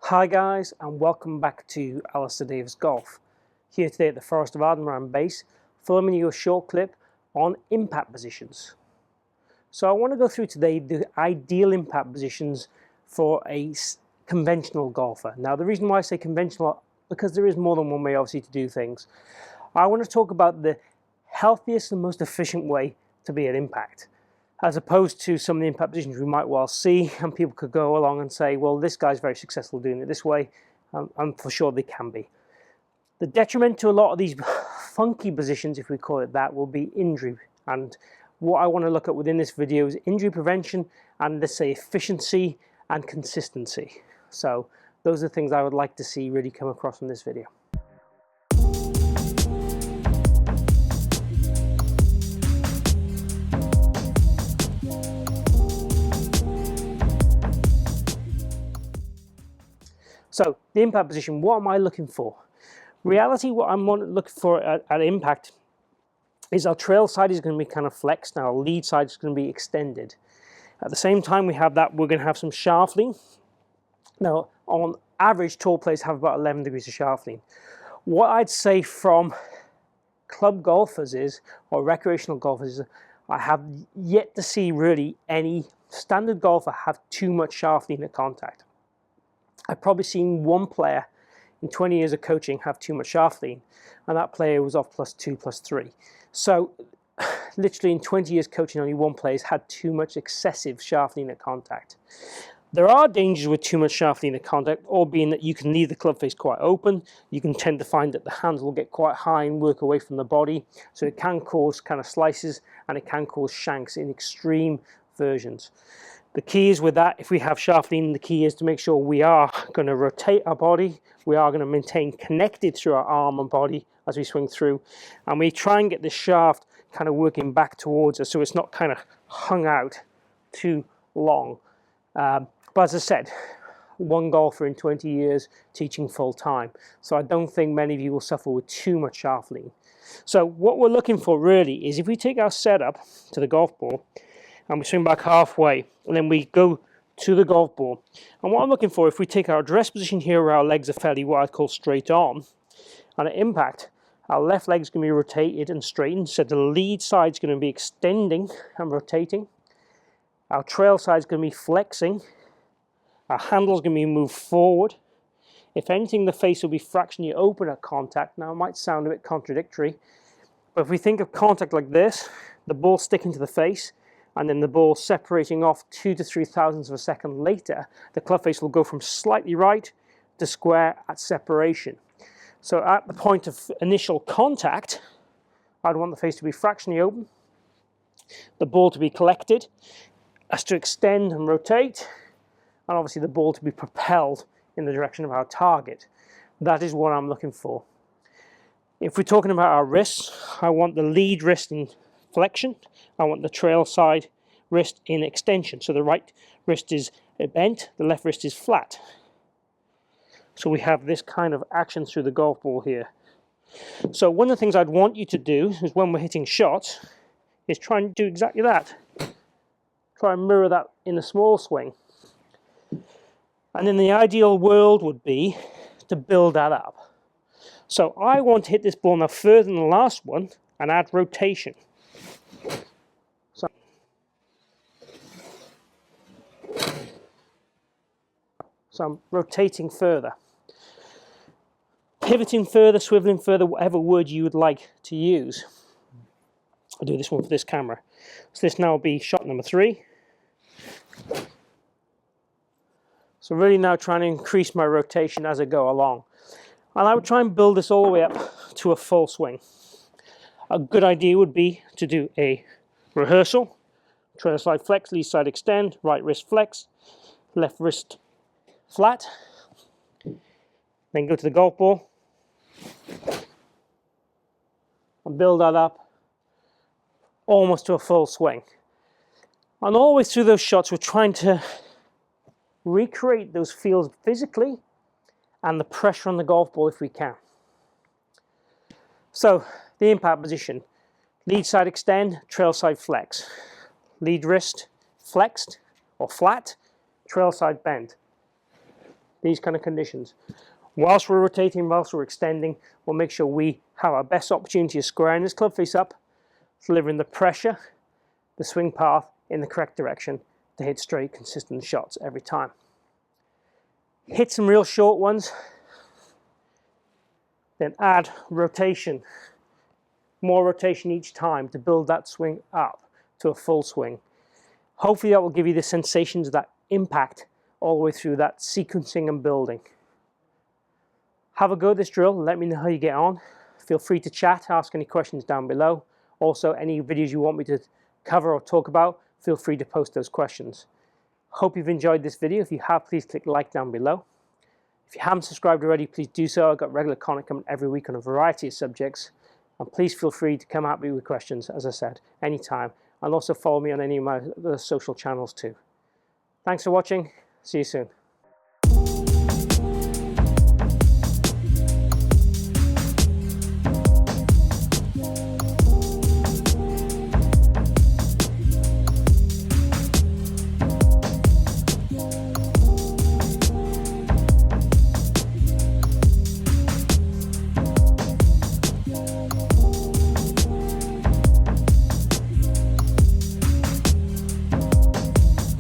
Hi guys, and welcome back to Alistair Davies Golf. Here today at the Forest of Ardenran base, filming you a short clip on impact positions. So I want to go through today the ideal impact positions for a conventional golfer. Now the reason why I say conventional, because there is more than one way obviously to do things. I want to talk about the healthiest and most efficient way to be at impact, as opposed to some of the impact positions we might well see, and people could go along and say, well, this guy's very successful doing it this way, and for sure they can be. The detriment to a lot of these funky positions, if we call it that, will be injury. And what I want to look at within this video is injury prevention and, let's say, efficiency and consistency. So those are the things I would like to see really come across in this video. So the impact position, what am I looking for? Reality, what I'm looking for at impact is our trail side is going to be kind of flexed. Now our lead side is going to be extended. At the same time we have that, we're going to have some shafting. Now on average, tall players have about 11 degrees of shafting. What I'd say from club golfers is, or recreational golfers, is I have yet to see really any standard golfer have too much shafting at contact. I've probably seen one player in 20 years of coaching have too much shafting, and that player was off +2, +3. So literally in 20 years coaching, only one player has had too much excessive shafting at contact. There are dangers with too much shafting at contact, all being that you can leave the club face quite open. You can tend to find that the hands will get quite high and work away from the body, so it can cause kind of slices and it can cause shanks in extreme versions. The key is with that, if we have shafting, the key is to make sure we are going to rotate our body, we are going to maintain connected through our arm and body as we swing through, and we try and get the shaft kind of working back towards us so it's not kind of hung out too long. But as I said, one golfer in 20 years teaching full time, so I don't think many of you will suffer with too much shafting. So what we're looking for really is if we take our setup to the golf ball, and we swing back halfway, and then we go to the golf ball. And what I'm looking for, if we take our address position here where our legs are fairly what I'd call straight on, and at impact, our left leg's going to be rotated and straightened, so the lead side's going to be extending and rotating. Our trail side's going to be flexing. Our handle's going to be moved forward. If anything, the face will be fractionally open at contact. Now, it might sound a bit contradictory, but if we think of contact like this, the ball sticking to the face, and then the ball separating off 2 to 3 thousandths of a second later, the club face will go from slightly right to square at separation. So at the point of initial contact, I'd want the face to be fractionally open, the ball to be collected, as to extend and rotate, and obviously the ball to be propelled in the direction of our target. That is what I'm looking for. If we're talking about our wrists, I want the lead wrist in flexion. I want the trail side wrist in extension. So the right wrist is bent, the left wrist is flat. So we have this kind of action through the golf ball here. So one of the things I'd want you to do is when we're hitting shots is try and do exactly that. Try and mirror that in a small swing. And then the ideal world would be to build that up. So I want to hit this ball now further than the last one and add rotation. So I'm rotating further, pivoting further, swiveling further, whatever word you would like to use. I'll do this one for this camera. So this now will be shot number 3. So really now trying to increase my rotation as I go along. And I would try and build this all the way up to a full swing. A good idea would be to do a rehearsal. Trail side flex, lead side extend, right wrist flex, left wrist flat, then go to the golf ball and build that up almost to a full swing. And always through those shots we're trying to recreate those feels physically and the pressure on the golf ball if we can. So the impact position, lead side extend, trail side flex, lead wrist flexed or flat, trail side bend. these kind of conditions. Whilst we're rotating, whilst we're extending, we'll make sure we have our best opportunity of squaring this club face up, delivering the pressure, the swing path in the correct direction to hit straight, consistent shots every time. Hit some real short ones, then add rotation, more rotation each time to build that swing up to a full swing. Hopefully that will give you the sensations of that impact all the way through that sequencing and building. Have a go at this drill, let me know how you get on. Feel free to chat, ask any questions down below. Also, any videos you want me to cover or talk about, feel free to post those questions. Hope you've enjoyed this video. If you have, please click like down below. If you haven't subscribed already, please do so. I've got regular content coming every week on a variety of subjects. And please feel free to come at me with questions, as I said, anytime. And also follow me on any of my other social channels too. Thanks for watching. See you soon.